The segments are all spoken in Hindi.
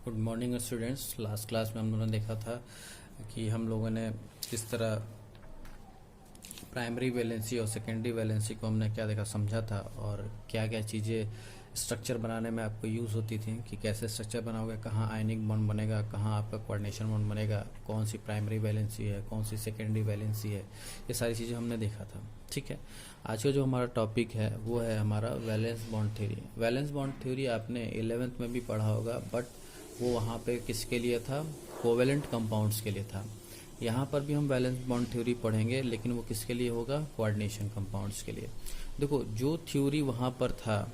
Good morning students. Last class में हम लोगों ने देखा था कि हम लोगों ने किस तरह प्राइमरी वैलेंसी और सेकेंडरी वैलेंसी को हमने क्या देखा, समझा था, और क्या क्या चीज़ें स्ट्रक्चर बनाने में आपको यूज़ होती थी कि कैसे स्ट्रक्चर बनाओगे, कहाँ आयनिक बॉन्ड बनेगा, कहाँ आपका कोऑर्डिनेशन बॉन्ड बनेगा, कौन सी प्राइमरी वैलेंसी है, कौन सी सेकेंडरी वैलेंसी है। ये सारी चीज़ें हमने देखा था। ठीक है, आज का जो हमारा टॉपिक है वो है हमारा valence bond theory. Valence bond theory आपने 11th में भी पढ़ा होगा, बट वो वहाँ पे किसके लिए था? कोवेलेंट कंपाउंड्स के लिए था। यहाँ पर भी हम वैलेंस बॉन्ड थ्योरी पढ़ेंगे, लेकिन वो किसके लिए होगा? कोऑर्डिनेशन कंपाउंड्स के लिए। देखो, जो थ्योरी वहाँ पर था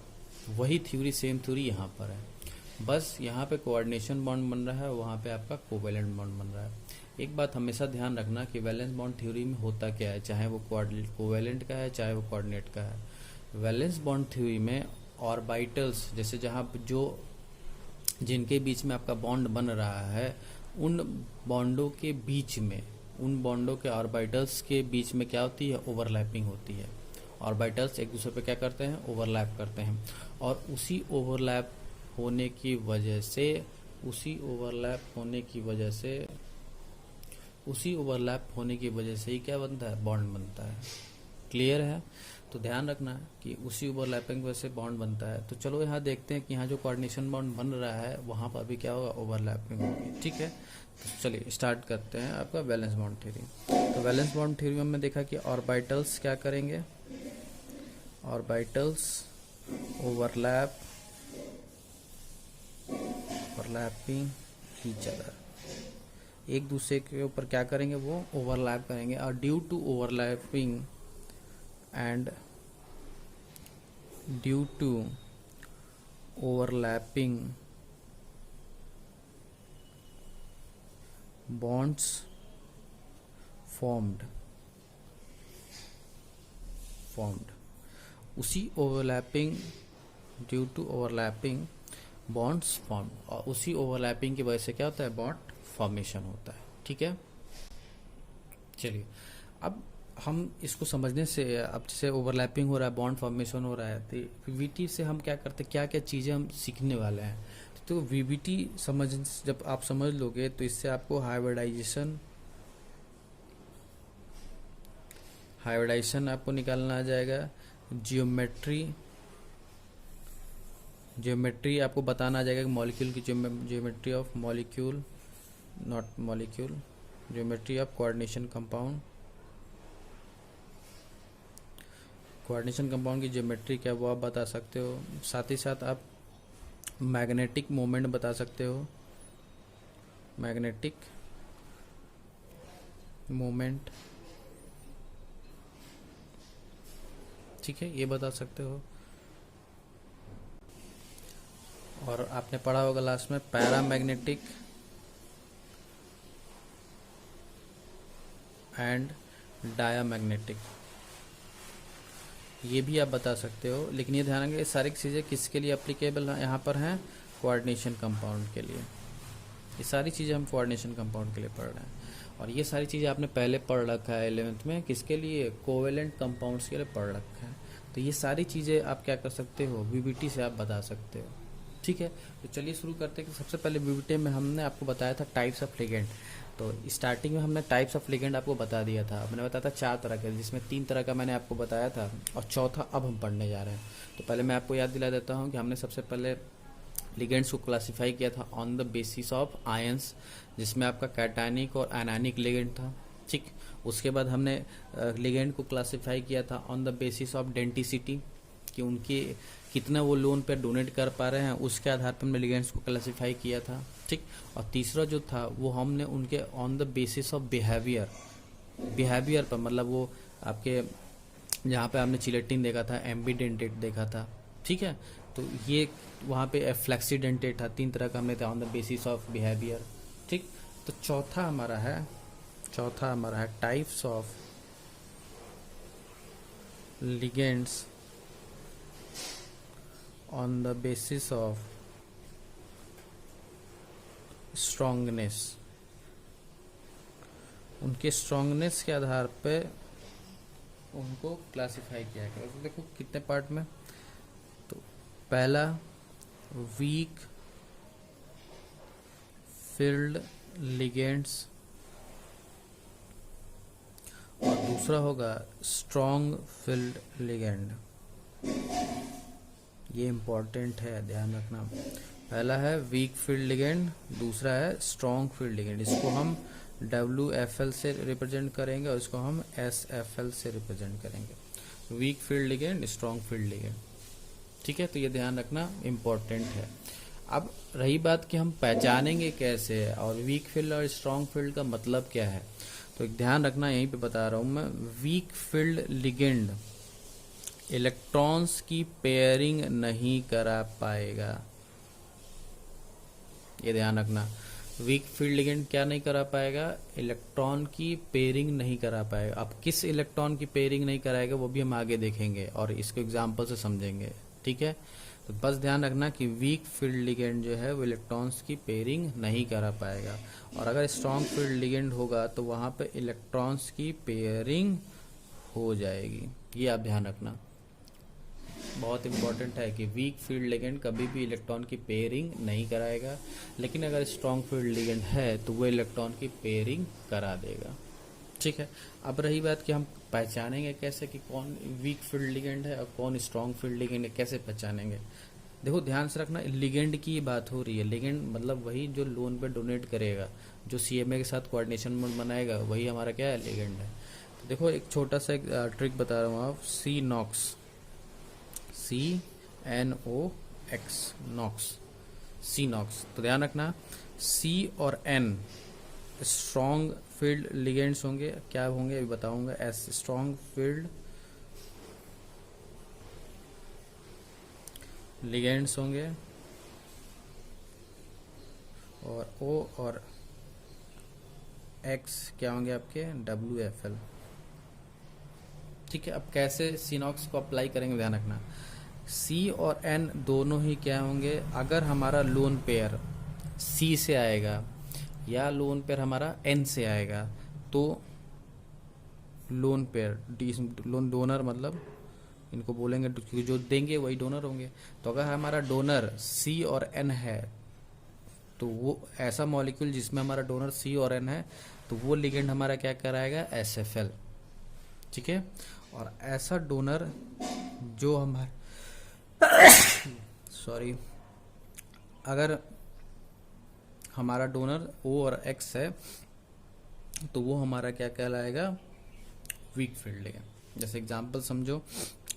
वही थ्योरी, सेम थ्योरी यहाँ पर है, बस यहाँ पे कोऑर्डिनेशन बॉन्ड बन रहा है, वहाँ पे आपका कोवेलेंट बॉन्ड बन रहा है। एक बात हमेशा ध्यान रखना कि वैलेंस बॉन्ड थ्योरी में होता क्या है, चाहे वो कोवेलेंट का है चाहे वो कोऑर्डिनेट का है। वैलेंस बॉन्ड थ्योरी में ऑर्बिटल्स, जैसे जहाँ जो जिनके बीच में आपका बॉन्ड बन रहा है, उन बॉन्डों के बीच में, उन बॉन्डों के ऑर्बिटल्स के बीच में क्या होती है? ओवरलैपिंग होती है। ऑर्बिटल्स एक दूसरे पे क्या करते हैं? ओवरलैप करते हैं। और उसी ओवरलैप होने की वजह से ही क्या बनता है? बॉन्ड बनता है। क्लियर है? तो ध्यान रखना कि उसी ओवरलैपिंग वजह से बॉन्ड बनता है। तो चलो यहाँ देखते हैं कि यहाँ जो कोऑर्डिनेशन बॉन्ड बन रहा है वहाँ पर भी क्या होगा? ओवरलैपिंग होगी। ठीक है, तो चलिए स्टार्ट करते हैं आपका वैलेंस बॉन्ड थ्योरी। तो वैलेंस बॉन्ड थ्योरी में हमने देखा कि ऑर्बिटल्स क्या करेंगे? ऑर्बिटल्स ओवरलैपिंग ईच अदर, एक दूसरे के ऊपर क्या करेंगे? वो ओवरलैप करेंगे। और due to overlapping bonds formed उसी overlapping due to overlapping bonds form, और उसी ओवरलैपिंग की वजह से क्या होता है? बॉन्ड फॉर्मेशन होता है। ठीक है, चलिए अब हम इसको समझने से, अब जैसे ओवरलैपिंग हो रहा है, बॉन्ड फॉर्मेशन हो रहा है, तो वीबीटी से हम क्या करते हैं, क्या क्या चीज़ें हम सीखने वाले हैं। तो वीबीटी जब आप समझ लोगे तो इससे आपको हाइब्रिडाइजेशन आपको निकालना आ जाएगा। ज्योमेट्री आपको बताना आ जाएगा कि मॉलिक्यूल की geometry of molecule, not molecule, geometry of coordination compound की ज्योमेट्री क्या वो आप बता सकते हो। साथ ही साथ आप मैग्नेटिक मोमेंट बता सकते हो, मैग्नेटिक मोमेंट, ठीक है, ये बता सकते हो। और आपने पढ़ा होगा लास्ट में पैरामैग्नेटिक एंड डायामैग्नेटिक, ये भी आप बता सकते हो। लेकिन ये ध्यान रखिए, ये सारी चीज़ें किसके लिए एप्लीकेबल हैं? यहाँ पर हैं कोऑर्डिनेशन कंपाउंड के लिए। ये सारी चीज़ें हम कोऑर्डिनेशन कंपाउंड के लिए पढ़ रहे हैं, और ये सारी चीज़ें आपने पहले पढ़ रखा है 11th में, किसके लिए? कोवेलेंट कंपाउंड्स के लिए पढ़ रखा है। तो ये सारी चीज़ें आप क्या कर सकते हो? वीबीटी से आप बता सकते हो। ठीक है, तो चलिए शुरू करते हैं कि सबसे पहले वीबीटी में हमने आपको बताया था टाइप्स ऑफ लिगेंड। तो स्टार्टिंग में हमने टाइप्स ऑफ लिगेंड आपको बता दिया था। मैंने बताया था 4 तरह के, जिसमें 3 तरह का मैंने आपको बताया था, और चौथा अब हम पढ़ने जा रहे हैं। तो पहले मैं आपको याद दिला देता हूँ कि हमने सबसे पहले लिगेंड्स को क्लासिफाई किया था on the basis of ions, जिसमें आपका कैटायनिक और आयनानिक लिगेंड था। ठीक, उसके बाद हमने लिगेंड को क्लासिफाई किया था on the basis of denticity, कि उनके कितना वो लोन पर डोनेट कर पा रहे हैं, उसके आधार पर हमने लिगेंड्स को क्लासिफाई किया था। ठीक, और तीसरा जो था वो हमने उनके on the basis of behaviour पर, मतलब वो आपके जहाँ पे आपने चिलेटिन देखा था, एम्बीडेंटेट देखा था। ठीक है, तो ये वहाँ पे फ्लेक्सीडेंटेट था। 3 तरह का हमने था on the basis of behaviour. ठीक, तो चौथा हमारा है types of ligands on the basis of strongness, उनके स्ट्रॉन्गनेस के आधार पे उनको क्लासिफाई किया गया। तो देखो कितने पार्ट में, तो पहला वीक फील्ड लिगेंड्स और दूसरा होगा स्ट्रॉन्ग फील्ड लिगेंड। ये इम्पॉर्टेंट है, ध्यान रखना। पहला है वीक फील्ड लिगेंड, दूसरा है स्ट्रॉन्ग फील्ड लिगेंड। इसको हम WFL से रिप्रेजेंट करेंगे और इसको हम SFL से रिप्रेजेंट करेंगे। Weak field ligand, strong field ligand, ठीक है। तो ये ध्यान रखना इम्पोर्टेंट है। अब रही बात कि हम पहचानेंगे कैसे और वीक फील्ड और स्ट्रॉन्ग फील्ड का मतलब क्या है, तो एक ध्यान रखना, यहीं पे बता रहा हूं मैं। वीक फील्ड लिगेंड इलेक्ट्रॉन्स की पेयरिंग नहीं करा पाएगा, ये ध्यान रखना। वीक फील्ड लिगेंड क्या नहीं करा पाएगा? इलेक्ट्रॉन की पेयरिंग नहीं करा पाएगा। अब किस इलेक्ट्रॉन की पेयरिंग नहीं कराएगा वो भी हम आगे देखेंगे और इसको एग्जांपल से समझेंगे, ठीक है। तो बस ध्यान रखना कि वीक फील्ड लिगेंड जो है वो इलेक्ट्रॉन्स की पेयरिंग नहीं करा पाएगा, और अगर स्ट्रॉन्ग फील्ड लिगेंड होगा तो वहां पे इलेक्ट्रॉन्स की पेयरिंग हो जाएगी। ये आप ध्यान रखना, बहुत इंपॉर्टेंट है कि वीक फील्ड लिगेंड कभी भी इलेक्ट्रॉन की पेयरिंग नहीं कराएगा, लेकिन अगर स्ट्रॉन्ग फील्ड लिगेंड है तो वो इलेक्ट्रॉन की पेयरिंग करा देगा, ठीक है। अब रही बात कि हम पहचानेंगे कैसे कि कौन वीक फील्ड लिगेंड है और कौन स्ट्रॉन्ग फील्ड लिगेंड है, कैसे पहचानेंगे। देखो ध्यान से रखना, लिगेंड की बात हो रही है। लिगेंड मतलब वही जो लोन पे डोनेट करेगा, जो CMA के साथ कोऑर्डिनेशन बनाएगा, वही हमारा क्या है, लिगेंड है। तो देखो एक छोटा सा एक ट्रिक बता रहा हूँ आप, CNOX, CNOX, नॉक्स, CNOX। तो ध्यान रखना C और N स्ट्रॉन्ग फील्ड लिगेंड्स होंगे, क्या होंगे अभी बताऊंगा। S स्ट्रॉन्ग फील्ड लिगेंड्स होंगे और O और X क्या होंगे आपके, WFL, ठीक है। अब कैसे CNOX को अप्लाई करेंगे ध्यान रखना। C और N दोनों ही क्या होंगे, अगर हमारा लोन पेयर C से आएगा या लोन पेयर हमारा N से आएगा तो लोन पेयर लोन डोनर मतलब इनको बोलेंगे क्योंकि जो देंगे वही डोनर होंगे। तो अगर हमारा डोनर C और N है तो वो ऐसा मॉलिक्यूल जिसमें हमारा डोनर C और N है तो वो लिगेंड हमारा क्या कराएगा, SFL, ठीक है। और ऐसा डोनर जो हमारा सॉरी, अगर हमारा डोनर O और X है तो वो हमारा क्या कहलाएगा, वीक फील्ड लिगेंड। जैसे एग्जांपल समझो,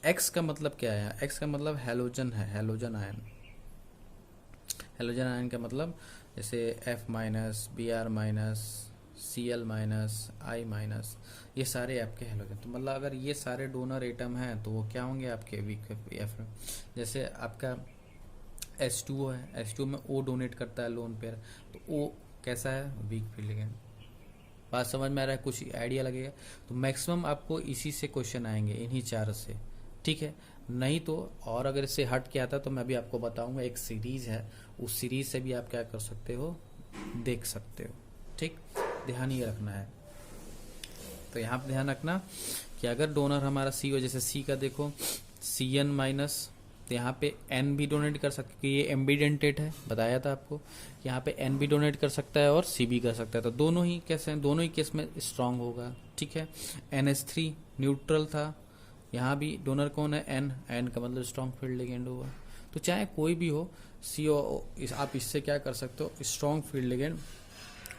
X का मतलब क्या है, X का मतलब हैलोजन है, हैलोजन आयन। हैलोजन आयन का मतलब जैसे F-, Br-, Cl-, I-, ये सारे आपके हैलोजन। तो मतलब अगर ये सारे डोनर एटम हैं तो वो क्या होंगे आपके वीक F। जैसे आपका H2O है, H2O में O डोनेट करता है लोन पेयर, तो O कैसा है, वीक फील्ड लिगेंड। बात समझ में आ रहा है, कुछ आइडिया लगेगा। तो मैक्सिमम आपको इसी से क्वेश्चन आएंगे, इन्हीं चार से, ठीक है। नहीं तो और अगर इससे हट के आता तो मैं भी आपको बताऊंगा, एक सीरीज है, उस सीरीज से भी आप क्या कर सकते हो, देख सकते हो, ठीक। ध्यान ये रखना है। तो यहाँ पे ध्यान रखना कि अगर डोनर हमारा C हो, जैसे C का देखो Cn-, तो यहाँ पे N भी डोनेट कर सकते, कि ये एम्बिडेंटेट है, बताया था आपको। यहाँ पे N भी डोनेट कर सकता है और C भी कर सकता है, तो दोनों ही कैसे हैं, दोनों ही केस में स्ट्रांग होगा, ठीक है। NH3 न्यूट्रल था, यहाँ भी डोनर कौन है, N का मतलब स्ट्रांग फील्ड लिगेंड होगा। तो चाहे कोई भी हो CO, आप इससे क्या कर सकते हो, स्ट्रांग फील्ड लिगेंड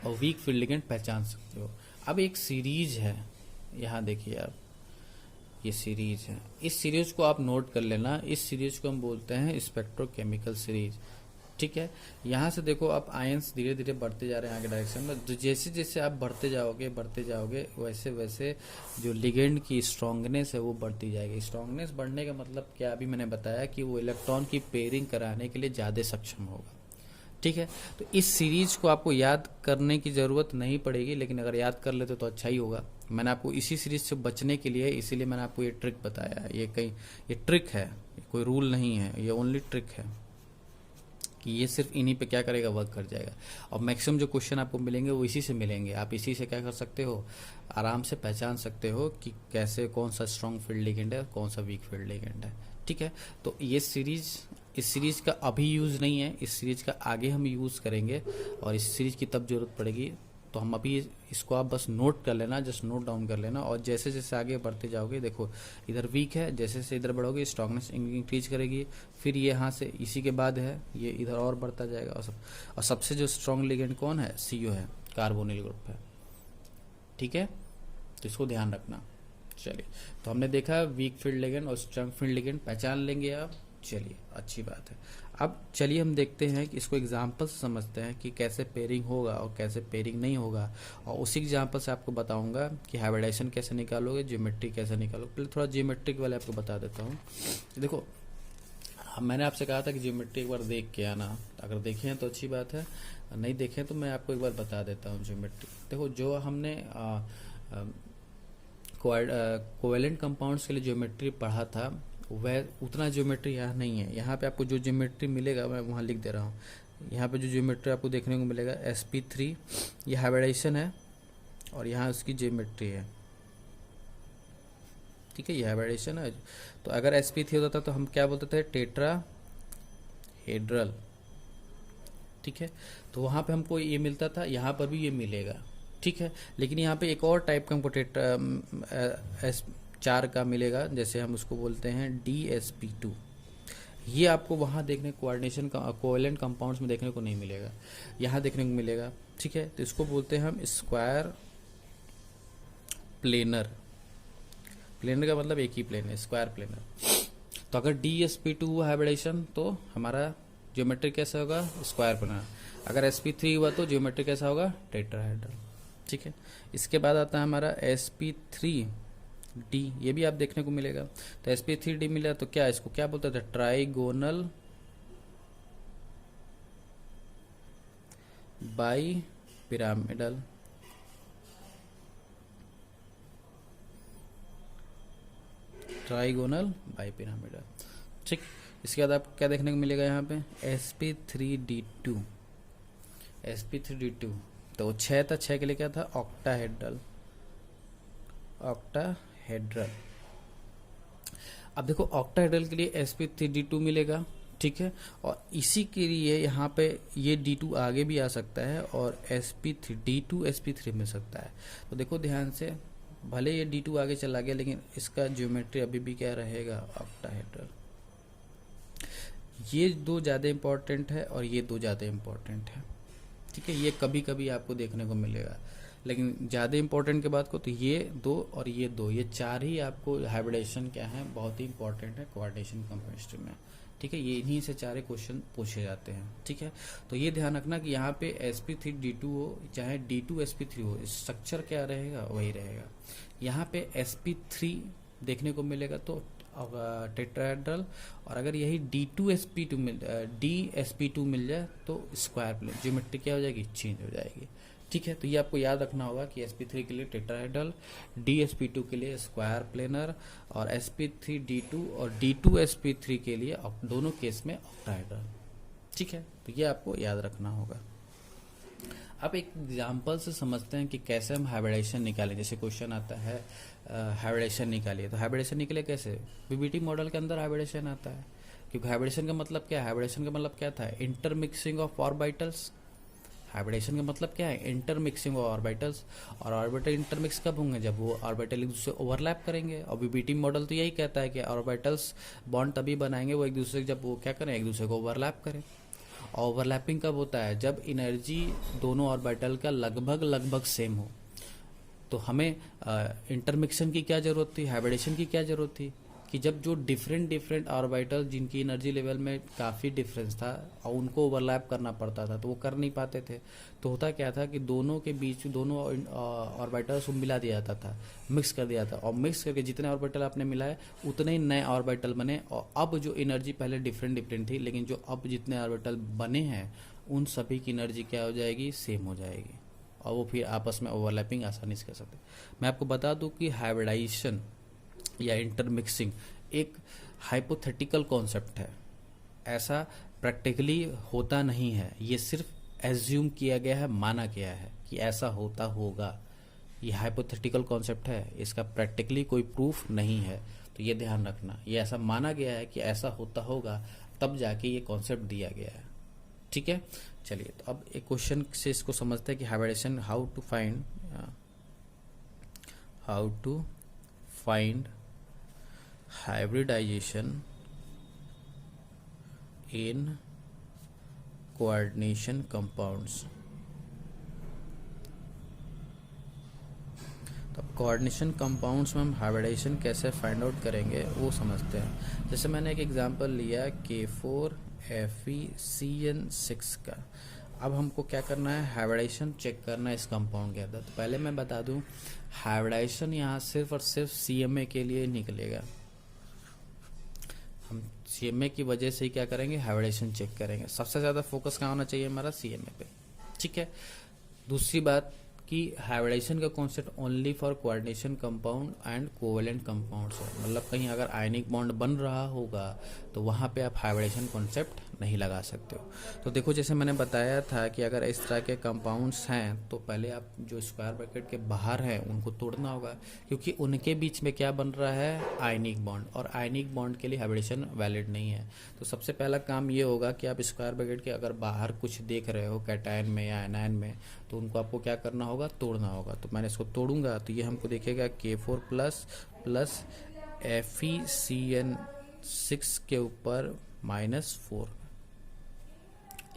और वीक फील्ड लिगेंड पहचान सकते हो। अब एक सीरीज है, यहाँ देखिए आप, ये सीरीज है, इस सीरीज को आप नोट कर लेना। इस सीरीज को हम बोलते हैं स्पेक्ट्रोकेमिकल सीरीज, ठीक है। यहाँ से देखो आप आयंस धीरे धीरे बढ़ते जा रहे हैं आगे डायरेक्शन में, तो जैसे जैसे आप बढ़ते जाओगे वैसे वैसे जो लिगेंड की स्ट्रांगनेस है वो बढ़ती जाएगी। स्ट्रांगनेस बढ़ने का मतलब क्या, अभी मैंने बताया कि वो इलेक्ट्रॉन की पेयरिंग कराने के लिए ज़्यादा सक्षम होगा, ठीक है। तो इस सीरीज को आपको याद करने की ज़रूरत नहीं पड़ेगी, लेकिन अगर याद कर लेते तो अच्छा ही होगा। मैंने आपको इसी सीरीज से बचने के लिए, इसीलिए मैंने आपको ये ट्रिक बताया है। ये ट्रिक है, कोई रूल नहीं है, ये ओनली ट्रिक है कि ये सिर्फ इन्हीं पे क्या करेगा, वर्क कर जाएगा। और मैक्सिमम जो क्वेश्चन आपको मिलेंगे वो इसी से मिलेंगे। आप इसी से क्या कर सकते हो, आराम से पहचान सकते हो कि कैसे कौन सा स्ट्रॉन्ग फील्ड लिगेंड है, कौन सा वीक फील्ड लिगेंड है, ठीक है। तो ये सीरीज इस सीरीज का अभी यूज़ नहीं है, इस सीरीज का आगे हम यूज़ करेंगे और इस सीरीज की तब ज़रूरत पड़ेगी। तो हम अभी इसको आप बस नोट कर लेना, जस्ट नोट डाउन कर लेना, और जैसे जैसे आगे बढ़ते जाओगे, देखो इधर वीक है, जैसे जैसे इधर बढ़ोगे स्ट्रॉन्गनेस इंक्रीज करेगी, फिर ये यहाँ से इसी के बाद है ये इधर और बढ़ता जाएगा। और सबसे जो स्ट्रॉन्ग लिगेंड कौन है, CO है, कार्बोनिल ग्रुप है, ठीक है, तो इसको ध्यान रखना। चलिए, तो हमने देखा वीक फील्ड लिगेंड और स्ट्रॉन्ग फील्ड लिगेंड पहचान लेंगे आप। चलिए, अच्छी बात है। अब चलिए हम देखते हैं कि इसको एग्जाम्पल से समझते हैं कि कैसे पेयरिंग होगा और कैसे पेयरिंग नहीं होगा, और उसी एग्जाम्पल से आपको बताऊंगा कि हाइब्रिडाइजेशन कैसे निकालोगे, ज्योमेट्री कैसे निकालोगे। पहले थोड़ा ज्योमेट्रिक वाले आपको बता देता हूँ। देखो, मैंने आपसे कहा था कि ज्योमेट्री एक बार देख के आना, अगर देखे हैं तो अच्छी बात है, नहीं देखें तो मैं आपको एक बार बता देता हूँ ज्योमेट्री। देखो, जो हमने कोवेलेंट कंपाउंड्स के लिए ज्योमेट्री पढ़ा था, वह उतना ज्योमेट्री यहाँ नहीं है। यहाँ पे आपको जो ज्योमेट्री मिलेगा मैं वहाँ लिख दे रहा हूँ। यहाँ पे जो ज्योमेट्री आपको देखने को मिलेगा sp3, ये हाइब्रिडाइजेशन है और यहाँ उसकी ज्योमेट्री है, ठीक है, ये हाइब्रिडाइजेशन है। तो अगर sp3 होता था तो हम क्या बोलते थे, टेट्राहेड्रल, ठीक है। तो वहाँ पे हमको ये मिलता था, यहाँ पर भी ये मिलेगा, ठीक है। लेकिन यहाँ पे एक और टाइप का हमको S4 का मिलेगा, जैसे हम उसको बोलते हैं DsP2। ये आपको वहाँ देखने कोऑर्डिनेशन का कोवेलेंट कंपाउंड्स में देखने को नहीं मिलेगा, यहाँ देखने को मिलेगा, ठीक है। तो इसको बोलते हैं हम स्क्वायर प्लेनर। प्लेनर का मतलब एक ही प्लेन है, स्क्वायर प्लेनर। तो अगर DsP2 हुआ हाइब्रिडाइजेशन तो हमारा ज्योमेट्री कैसा होगा, स्क्वायर प्लेनर। अगर sp3 हुआ तो ज्योमेट्री कैसा होगा, टेट्राहेड्रल, ठीक है। इसके बाद आता है हमारा sp3d, ये भी आप देखने को मिलेगा। तो sp3d मिला तो क्या, इसको क्या बोलते थे, trigonal bi pyramidal, trigonal bi pyramidal, ठीक। इसके बाद आपको क्या देखने को मिलेगा यहाँ पे, sp3d2। sp3d2 तो 6 था, 6 के लिए क्या था, ऑक्टाहेड्रल, ऑक्टाहेड्रल। अब देखो ऑक्टाहेड्रल के लिए sp3d2 मिलेगा, ठीक है। और इसी के लिए यहाँ पे ये d2 आगे भी आ सकता है और d2 sp3 मिल सकता है। तो देखो ध्यान से, भले ये d2 आगे चला गया लेकिन इसका ज्योमेट्री अभी भी क्या रहेगा, ऑक्टाहेड्रल। ये दो ज़्यादा इम्पोर्टेंट है और ये दो ज़्यादा इम्पोर्टेंट है, ठीक है। ये कभी कभी आपको देखने को मिलेगा, लेकिन ज़्यादा इंपॉर्टेंट की बात को तो ये दो और ये दो, ये चार ही आपको हाइब्रिडाइजेशन क्या है, बहुत ही इंपॉर्टेंट है कोऑर्डिनेशन केमिस्ट्री में, ठीक है। ये इन्हीं से चारे क्वेश्चन पूछे जाते हैं, ठीक है। तो ये ध्यान रखना कि यहाँ पे sp3d2 हो चाहे d2 sp3 हो, स्ट्रक्चर क्या रहेगा वही रहेगा। यहाँ पे sp3 देखने को मिलेगा तो टेट्राहेड्रल, और अगर यही dsp2 मिल जाए तो स्क्वायर प्लेन, ज्योमेट्री क्या हो जाएगी, चेंज हो जाएगी, ठीक है। तो ये आपको याद रखना होगा कि sp3 के लिए टेट्राहेड्रल, dsp2 के लिए स्क्वायर प्लेनर, और sp3d2 और d2 sp3 के लिए दोनों केस में ऑक्टाहेड्रल, ठीक है। तो ये आपको याद रखना होगा। अब एक एग्जाम्पल से समझते हैं कि कैसे हम हाइब्रिडाइजेशन निकालें। जैसे क्वेश्चन आता है हाइब्रिडाइजेशन निकालिए, तो हाइब्रिडाइजेशन निकले कैसे, बीबीटी मॉडल के अंदर हाइब्रिडाइजेशन आता है। क्योंकि हाइब्रिडाइजेशन का मतलब क्या है, हाइब्रिडाइजेशन का मतलब क्या था, इंटरमिक्सिंग ऑफ ऑर्बिटल्स। हाइब्रिडाइजेशन का मतलब क्या है, इंटरमिक्सिंग ऑफ ऑर्बिटल्स। और ऑर्बिटल इंटरमिक्स कब होंगे, जब वो ऑर्बिटल एक दूसरे से ओवरलैप करेंगे। और बीबीटी मॉडल तो यही कहता है कि ऑर्बिटल्स बॉन्ड तभी बनाएंगे वो एक दूसरे से, जब वो क्या करें, एक दूसरे को ओवरलैप करें। और ओवरलैपिंग कब होता है, जब एनर्जी दोनों ऑर्बिटल का लगभग सेम हो। तो हमें इंटरमिक्सन की क्या जरूरत थी, हाइब्रिडेशन की क्या जरूरत थी, कि जब जो डिफरेंट ऑर्बिटल जिनकी एनर्जी लेवल में काफ़ी डिफरेंस था और उनको ओवरलैप करना पड़ता था तो वो कर नहीं पाते थे। तो होता क्या था कि दोनों के बीच दोनों ऑर्बिटल्स को मिला दिया जाता था, मिक्स कर दिया था, और मिक्स करके जितने ऑर्बिटल आपने मिलाए उतने ही नए ऑर्बिटल बने। और अब जो एनर्जी पहले डिफरेंट थी, लेकिन जो अब जितने ऑर्बिटल बने हैं उन सभी की एनर्जी क्या हो जाएगी, सेम हो जाएगी, और वो फिर आपस में ओवरलैपिंग आसानी से कर सकते। मैं आपको बता दूं कि हाइब्रिडाइजेशन या इंटरमिक्सिंग एक हाइपोथेटिकल कॉन्सेप्ट है, ऐसा प्रैक्टिकली होता नहीं है, ये सिर्फ एज्यूम किया गया है, माना गया है कि ऐसा होता होगा। ये हाइपोथेटिकल कॉन्सेप्ट है, इसका प्रैक्टिकली कोई प्रूफ नहीं है। तो ये ध्यान रखना, ये ऐसा माना गया है कि ऐसा होता होगा, तब जाके ये कॉन्सेप्ट दिया गया है। ठीक है, चलिए तो अब एक क्वेश्चन से इसको समझते हैं कि hybridization how to find hybridization in coordination compounds. तो अब कोऑर्डिनेशन कंपाउंड्स में हम हाइब्रिडाइजेशन कैसे फाइंड आउट करेंगे वो समझते हैं। जैसे मैंने एक एग्जांपल लिया K4FeCN6 का। अब हमको क्या करना है, हाइब्रिडाइजेशन चेक करना है इस कंपाउंड के अंदर। तो पहले मैं बता दूं, हाइब्रिडाइजेशन यहाँ सिर्फ और सिर्फ CMA के लिए निकलेगा। हम CMA की वजह से ही क्या करेंगे, हाइब्रिडाइजेशन चेक करेंगे। सबसे ज़्यादा फोकस कहाँ होना चाहिए हमारा, CMA पे। ठीक है, दूसरी बात कि हाइब्रिडाइजेशन का concept only for coordination compound and covalent compounds है। मतलब कहीं अगर आयनिक बॉन्ड बन रहा होगा तो वहाँ पे आप हाइब्रिडाइजेशन कॉन्सेप्ट नहीं लगा सकते हो। तो देखो, जैसे मैंने बताया था कि अगर इस तरह के कंपाउंड्स हैं तो पहले आप जो स्क्वायर ब्रैकेट के बाहर हैं उनको तोड़ना होगा, क्योंकि उनके बीच में क्या बन रहा है, आयनिक बॉन्ड, और आयनिक बॉन्ड के लिए हाइब्रिडेशन वैलिड नहीं है। तो सबसे पहला काम ये होगा कि आप स्क्वायर ब्रैकेट के अगर बाहर कुछ देख रहे हो कैटायन में या एनायन में, तो उनको आपको क्या करना होगा, तोड़ना होगा। तो मैंने इसको तोड़ूंगा तो ये हमको दिखेगा K4 प्लस FeCN6 के ऊपर -4,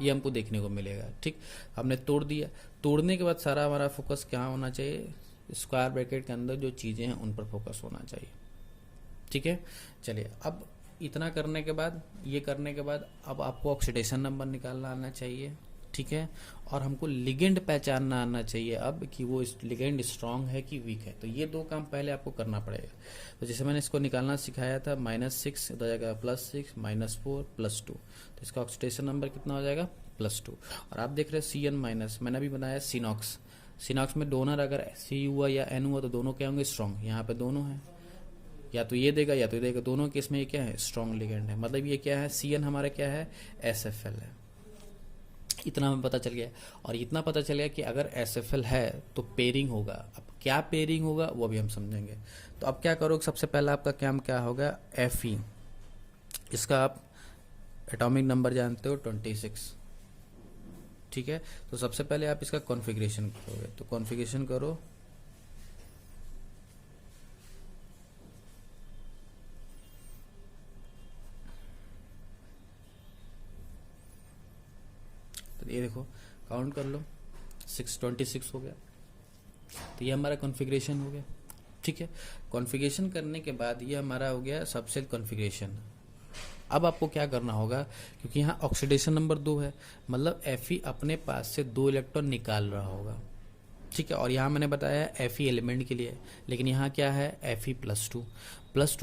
ये हमको देखने को मिलेगा। ठीक, हमने तोड़ दिया। तोड़ने के बाद सारा हमारा फोकस क्या होना चाहिए, स्क्वायर ब्रैकेट के अंदर जो चीज़ें हैं उन पर फोकस होना चाहिए। ठीक है, चलिए अब इतना करने के बाद, ये करने के बाद अब आपको ऑक्सीडेशन नंबर निकालना आना चाहिए। ठीक है, और हमको लिगेंड पहचानना आना चाहिए अब कि वो लिगेंड स्ट्रांग है कि वीक है। तो ये दो काम पहले आपको करना पड़ेगा। तो जैसे मैंने इसको निकालना सिखाया था, -6 हो जाएगा +6 -4 +2, तो इसका ऑक्सीडेशन नंबर कितना हो जाएगा, +2। और आप देख रहे हैं CN-, मैंने अभी बनाया सिनॉक्स। सिनॉक्स में डोनर अगर C हुआ या N हुआ तो दोनों क्या होंगे, स्ट्रांग। यहाँ पे दोनों हैं, या तो ये देगा या तो ये देगा, दोनों केस में ये क्या है, स्ट्रांग लिगेंड है। मतलब ये क्या है, CN हमारा क्या है, SFL है। इतना हमें पता चल गया। और इतना पता चल गया कि अगर SFL है तो पेयरिंग होगा। अब क्या पेयरिंग होगा वो भी हम समझेंगे। तो अब क्या करोगे, सबसे पहला आपका काम क्या होगा, Fe। इसका आप एटॉमिक नंबर जानते हो 26। ठीक है, तो सबसे पहले आप इसका कॉन्फ़िगरेशन करोगे। तो कॉन्फ़िगरेशन करो, तो ये देखो काउंट कर लो, 626 हो गया। तो ये हमारा कॉन्फ़िगरेशन हो गया। ठीक है, कॉन्फ़िगरेशन करने के बाद ये हमारा हो गया सबसेल कॉन्फ़िगरेशन। अब आपको क्या करना होगा, क्योंकि यहाँ ऑक्सीडेशन नंबर 2 है, मतलब Fe अपने पास से 2 इलेक्ट्रॉन निकाल रहा होगा। ठीक है, और यहाँ मैंने बताया Fe एलिमेंट के लिए, लेकिन यहाँ क्या है, Fe +2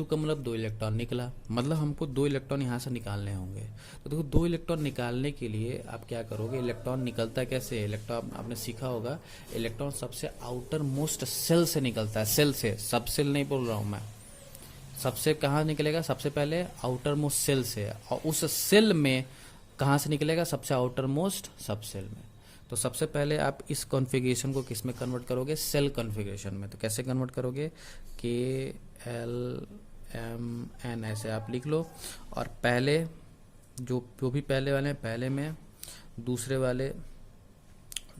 का मतलब 2 इलेक्ट्रॉन निकला, मतलब हमको 2 इलेक्ट्रॉन यहाँ से निकालने होंगे। तो देखो 2 इलेक्ट्रॉन निकालने के लिए आप क्या करोगे, इलेक्ट्रॉन निकलता कैसे, इलेक्ट्रॉन आपने सीखा होगा, इलेक्ट्रॉन सबसे आउटर मोस्ट सेल से निकलता है, सेल से, सब सेल नहीं बोल रहा हूँ मैं, सबसे कहाँ निकलेगा, सबसे पहले आउटर मोस्ट सेल से, और उस सेल में कहाँ से निकलेगा, सबसे आउटर मोस्ट सब सेल में। तो सबसे पहले आप इस कॉन्फ़िगरेशन को किस में कन्वर्ट करोगे, सेल कॉन्फ़िगरेशन में। तो कैसे कन्वर्ट करोगे, KLMN ऐसे आप लिख लो, और पहले जो भी पहले वाले हैं पहले में,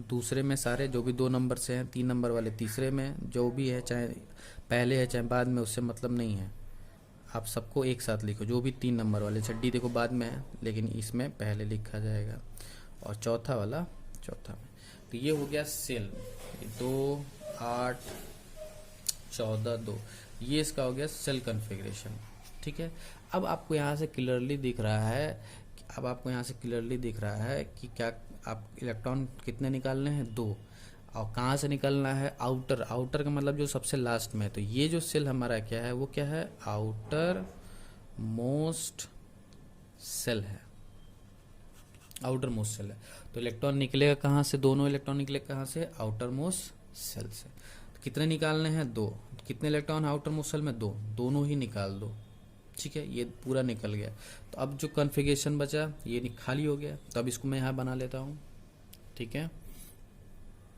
दूसरे में सारे जो भी 2 नंबर से हैं, 3 नंबर वाले तीसरे में, जो भी है चाहे पहले है चाहे बाद में, उससे मतलब नहीं है, आप सबको एक साथ लिखो। जो भी 3 नंबर वाले, छड्डी देखो बाद में है लेकिन इसमें पहले लिखा जाएगा, और चौथा वाला चौथा में। तो ये हो गया सेल 2 8 14 2, ये इसका हो गया सेल कॉन्फ़िगरेशन। ठीक है, अब आपको यहाँ से क्लियरली दिख रहा है कि क्या आप इलेक्ट्रॉन कितने निकालने हैं, 2, और कहाँ से निकलना है, आउटर का मतलब जो सबसे लास्ट में। तो ये जो सेल हमारा क्या है, वो क्या है, आउटर मोस्ट सेल है, आउटर मोस्ट सेल है। तो इलेक्ट्रॉन निकलेगा कहाँ से, दोनों इलेक्ट्रॉन निकले कहाँ से, आउटर मोस्ट सेल से। तो कितने निकालने हैं, 2। कितने इलेक्ट्रॉन आउटर मोस्ट सेल में, 2, दोनों ही निकाल दो। ठीक है, ये पूरा निकल गया। तो अब जो कॉन्फ़िगरेशन बचा ये खाली हो गया, तो अब इसको मैं यहाँ बना लेता हूँ। ठीक है,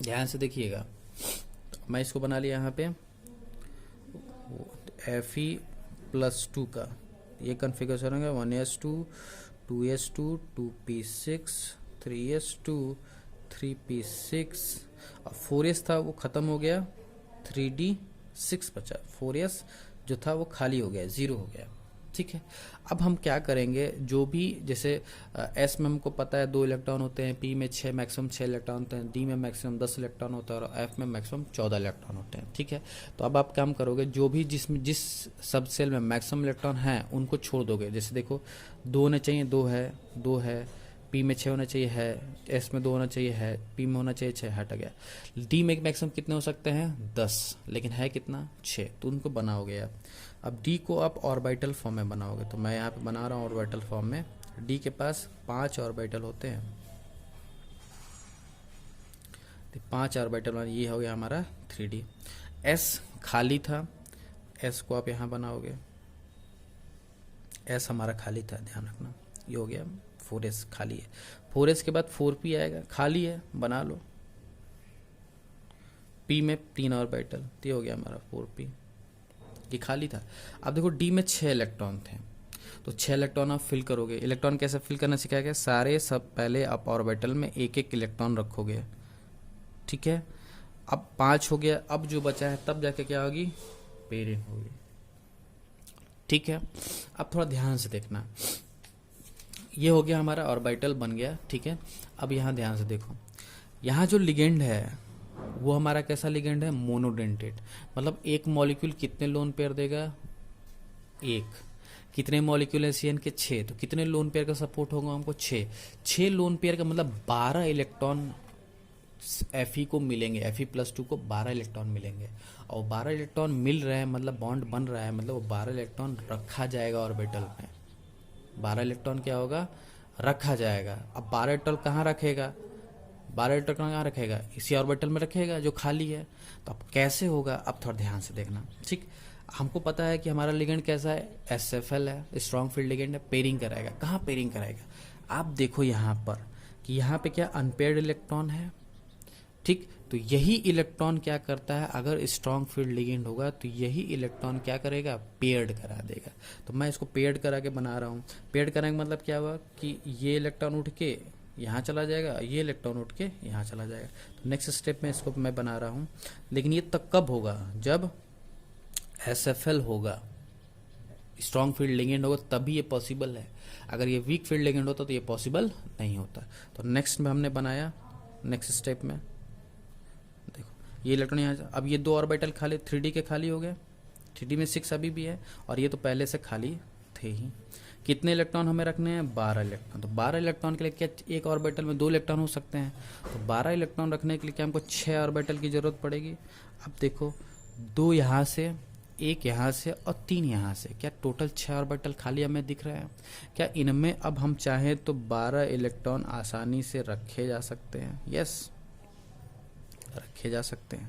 ध्यान से देखिएगा, तो मैं इसको बना लिया यहाँ पे Fe +2 का ये कॉन्फ़िगरेशन होगा 1s2 2s2 2p6 3s2 3p6 और 4s था वो ख़त्म हो गया, 3d6 बचा, 4s जो था वो खाली हो गया, ज़ीरो हो गया। ठीक है, अब हम क्या करेंगे, जो भी जैसे एस में हमको पता है 2 इलेक्ट्रॉन होते हैं, पी में 6 मैक्सिमम 6 इलेक्ट्रॉन होते हैं, डी में मैक्सिमम 10 इलेक्ट्रॉन होता है और एफ में मैक्सिमम 14 इलेक्ट्रॉन होते हैं। ठीक है, तो अब आप काम करोगे, जो भी जिस सब सेल में मैक्सिमम इलेक्ट्रॉन हैं उनको छोड़ दोगे। जैसे देखो 2 होने चाहिए, 2 है, पी में 6 होना चाहिए है, एस में 2 होना चाहिए है, पी में होना चाहिए 6, हट गया। डी में मैक्सिमम कितने हो सकते हैं 10, लेकिन है कितना 6, तो उनको बनाओगे आप। अब डी को आप ऑर्बिटल फॉर्म में बनाओगे, तो मैं यहाँ पे बना रहा हूँ ऑर्बिटल फॉर्म में। डी के पास 5 ऑर्बिटल होते हैं, तो 5 ऑर्बिटल, ये हो गया हमारा 3D। एस खाली था, एस को आप यहाँ बनाओगे, एस हमारा खाली था, ध्यान रखना, ये हो गया 4s खाली है। 4s के बाद 4p आएगा, खाली है, बना लो। p में 3 ऑर्बिटल, तो ये हो गया हमारा 4p, ये खाली था। अब देखो d में 6 इलेक्ट्रॉन थे, तो 6 इलेक्ट्रॉन आप फिल करोगे। इलेक्ट्रॉन कैसे फिल करना सिखाया गया, सारे सब पहले आप ऑर्बिटल में एक एक इलेक्ट्रॉन रखोगे। ठीक है, अब 5 हो गया, अब जो बचा है तब जाके क्या होगी, पेयरिंग होगी। ठीक है, अब थोड़ा ध्यान से देखना, ये हो गया हमारा ऑर्बिटल बन गया। ठीक है, अब यहाँ ध्यान से देखो, यहाँ जो लिगेंड है वो हमारा कैसा लिगेंड है, मोनोडेंटेट, मतलब एक मॉलिक्यूल कितने लोन पेयर देगा, एक। कितने मॉलिक्यूल है CN के 6, तो कितने लोन पेयर का सपोर्ट होगा हमको 6 लोन पेयर का मतलब 12 इलेक्ट्रॉन Fe को मिलेंगे, Fe+2 को 12 इलेक्ट्रॉन मिलेंगे, और 12 इलेक्ट्रॉन मिल रहे हैं मतलब बॉन्ड बन रहा है, मतलब वो 12 इलेक्ट्रॉन रखा जाएगा ऑर्बिटल में। 12 इलेक्ट्रॉन क्या होगा, रखा जाएगा। अब 12 इलेक्ट्रॉन कहाँ रखेगा, 12 इलेक्ट्रॉन कहाँ रखेगा, इसी ऑर्बिटल में रखेगा जो खाली है। तो अब कैसे होगा, अब थोड़ा ध्यान से देखना। ठीक, हमको पता है कि हमारा लिगेंड कैसा है, SFL है, स्ट्रॉन्ग फील्ड लिगेंड है, पेयरिंग कराएगा। कहाँ पेयरिंग कराएगा, आप देखो यहाँ पर कि यहाँ पे क्या अनपेयर्ड इलेक्ट्रॉन है। ठीक, तो यही इलेक्ट्रॉन क्या करता है, अगर स्ट्रॉन्ग फील्ड लिगेंड होगा तो यही इलेक्ट्रॉन क्या करेगा, पेयर्ड करा देगा। तो मैं इसको पेयर्ड करा के बना रहा हूँ। पेयर्ड कराने का मतलब क्या हुआ कि ये इलेक्ट्रॉन उठ के यहाँ चला जाएगा, ये इलेक्ट्रॉन उठ के यहाँ चला जाएगा। तो नेक्स्ट स्टेप में इसको मैं बना रहा हूँ, लेकिन ये तब कब होगा, जब SFL होगा, स्ट्रॉन्ग फील्ड लिगेंड होगा, तभी ये पॉसिबल है। अगर ये वीक फील्ड लिगेंड होता तो ये पॉसिबल नहीं होता। तो नेक्स्ट में हमने बनाया, नेक्स्ट स्टेप में देखो ये इलेक्ट्रॉन यहाँ, अब ये 2 ऑर्बिटल खाली 3D के खाली हो गए, 3D में 6 अभी भी है, और ये तो पहले से खाली थे ही। कितने इलेक्ट्रॉन हमें रखने हैं, 12 इलेक्ट्रॉन। तो 12 इलेक्ट्रॉन के लिए क्या एक ऑर्बिटल में 2 इलेक्ट्रॉन हो सकते हैं, तो 12 इलेक्ट्रॉन रखने के लिए क्या हमको 6 ऑर्बिटल की जरूरत पड़ेगी। अब देखो 2 यहाँ से, 1 यहाँ से और 3 यहाँ से, क्या टोटल 6 ऑर्बिटल खाली हमें दिख रहे हैं। क्या इनमें अब हम चाहें तो 12 इलेक्ट्रॉन आसानी से रखे जा सकते हैं, यस रखे जा सकते हैं,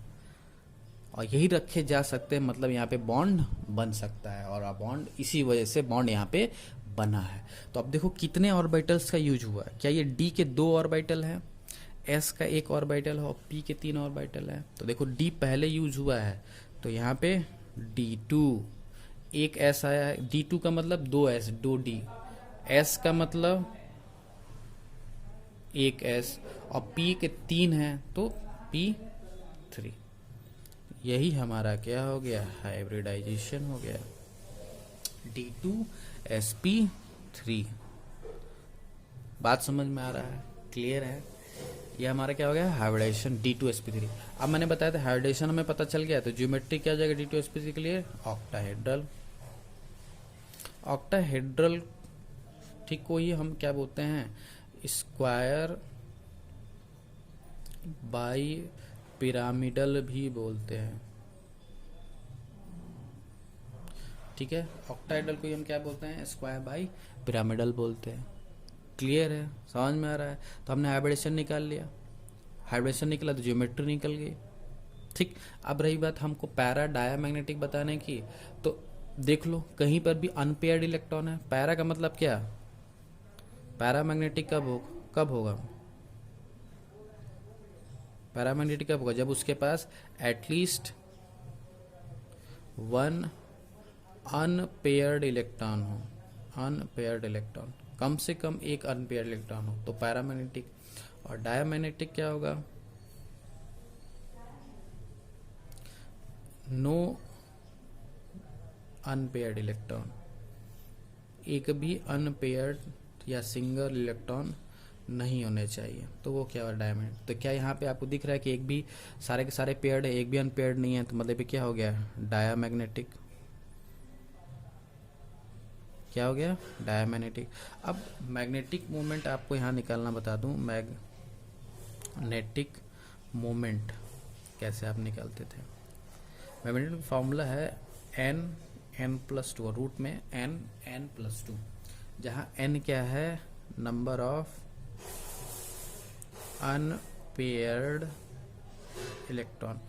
और यही रखे जा सकते हैं, मतलब यहाँ पे बॉन्ड बन सकता है, और बॉन्ड इसी वजह से बॉन्ड यहाँ पे बना है। तो अब देखो कितने ऑर्बिटल्स का यूज हुआ है, क्या ये D के 2 ऑर्बिटल है, S का 1 ऑर्बिटल है और P के 3 ऑर्बिटल है। तो देखो D पहले यूज हुआ है, तो यहाँ पे D2, एक S आया है, D2 का मतलब 2S 2D, S का मतलब 1S, और P के 3 है तो P3। यही हमारा क्या हो गया, हाइब्रिडाइजेशन हो गया, D2sp3। बात समझ में आ रहा है, क्लियर है। ये हमारा क्या हो गया, हाइब्रिडाइजेशन D2sp3। अब मैंने बताया था हाइब्रिडाइजेशन हमें पता चल गया, तो ज्योमेट्री क्या हो जाएगा D2sp3 के लिए, ऑक्टाहेड्रल। ऑक्टाहेड्रल ठीक को ही हम क्या बोलते हैं, स्क्वायर बाई पिरामिडल भी बोलते हैं। ठीक है, ऑक्टाहेड्रल को ही हम क्या बोलते हैं, स्क्वायर बाई पिरामिडल बोलते हैं। क्लियर है, समझ में आ रहा है। तो हमने हाइब्रिडेशन निकाल लिया, हाइब्रिडेशन निकला तो ज्योमेट्री निकल गई। ठीक, अब रही बात हमको पैरा डायामैग्नेटिक बताने की, तो देख लो कहीं पर भी अनपेयर्ड इलेक्ट्रॉन है। पैरा का मतलब क्या, पैरामैग्नेटिक कब होगा, पैरामैग्नेटिक कब होगा, जब उसके पास एटलीस्ट 1 अनपेयर्ड इलेक्ट्रॉन हो, अनपेयर्ड इलेक्ट्रॉन। कम से कम एक अनपेयर्ड इलेक्ट्रॉन हो तो पैरामैग्नेटिक। और डायमैग्नेटिक क्या होगा, नो अनपेयर्ड इलेक्ट्रॉन, एक भी अनपेयर्ड या सिंगल इलेक्ट्रॉन नहीं होने चाहिए, तो वो क्या हुआ डायमैग्नेटिक। तो क्या यहाँ पे आपको दिख रहा है कि एक भी सारे के सारे पेयर्ड है, एक भी अनपेयर्ड नहीं है, तो मतलब क्या हो गया डायमैग्नेटिक। क्या हो गया डायमैग्नेटिक। अब मैग्नेटिक मोमेंट आपको यहाँ निकालना बता दूं, मैग्नेटिक मोमेंट कैसे आप निकालते थे। मैग्नेटिक फॉर्मूला है n+2, रूट में n+2, जहाँ n क्या है नंबर ऑफ अनपेयर्ड इलेक्ट्रॉन।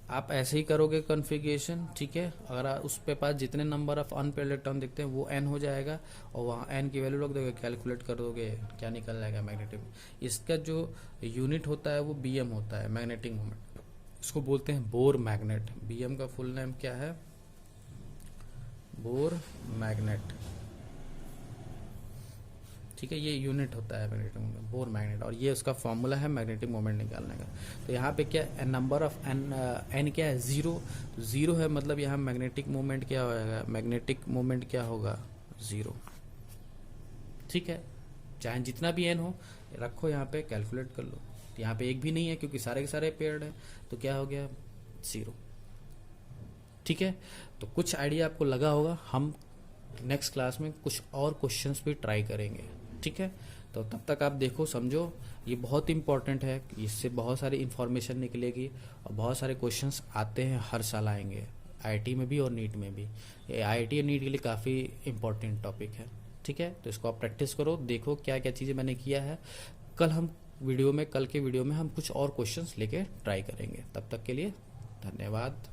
आप ऐसे ही करोगे कॉन्फ़िगरेशन, ठीक है। अगर आप उस पे पास जितने नंबर ऑफ अनपेयर्ड इलेक्ट्रॉन दिखते हैं वो n हो जाएगा, और वहाँ n की वैल्यू रख दोगे, कैलकुलेट कर दोगे, क्या निकल जाएगा मैग्नेटिक। इसका जो यूनिट होता है वो bm होता है, मैग्नेटिक मोमेंट। इसको बोलते हैं बोर मैग्नेट। bm का फुल नेम क्या है, बोर मैग्नेट, ठीक है। ये यूनिट होता है मैग्नेटिक मोमेंट, बोर मैग्नेट, और ये उसका फॉर्मूला है मैग्नेटिक मोमेंट निकालने का। तो यहाँ पे क्या नंबर ऑफ n क्या है 0, तो 0 है, मतलब यहाँ मैग्नेटिक मोमेंट क्या होगा, मैग्नेटिक मोमेंट क्या होगा 0, ठीक है। चाहे जितना भी n हो रखो यहाँ पे, कैलकुलेट कर लो। तो यहाँ पे एक भी नहीं है क्योंकि सारे के सारे पेयर्ड है, तो क्या हो गया 0, ठीक है। तो कुछ आइडिया आपको लगा होगा। हम नेक्स्ट क्लास में कुछ और क्वेश्चंस भी ट्राई करेंगे, ठीक है। तो तब तक आप देखो समझो, ये बहुत इंपॉर्टेंट है, इससे बहुत सारी इन्फॉर्मेशन निकलेगी, और बहुत सारे क्वेश्चंस आते हैं, हर साल आएंगे आईआईटी में भी और नीट में भी। ये आईआईटी और नीट के लिए काफ़ी इंपॉर्टेंट टॉपिक है, ठीक है। तो इसको आप प्रैक्टिस करो, देखो क्या क्या चीज़ें मैंने किया है। कल के वीडियो में हम कुछ और क्वेश्चंस लेके ट्राई करेंगे। तब तक के लिए धन्यवाद।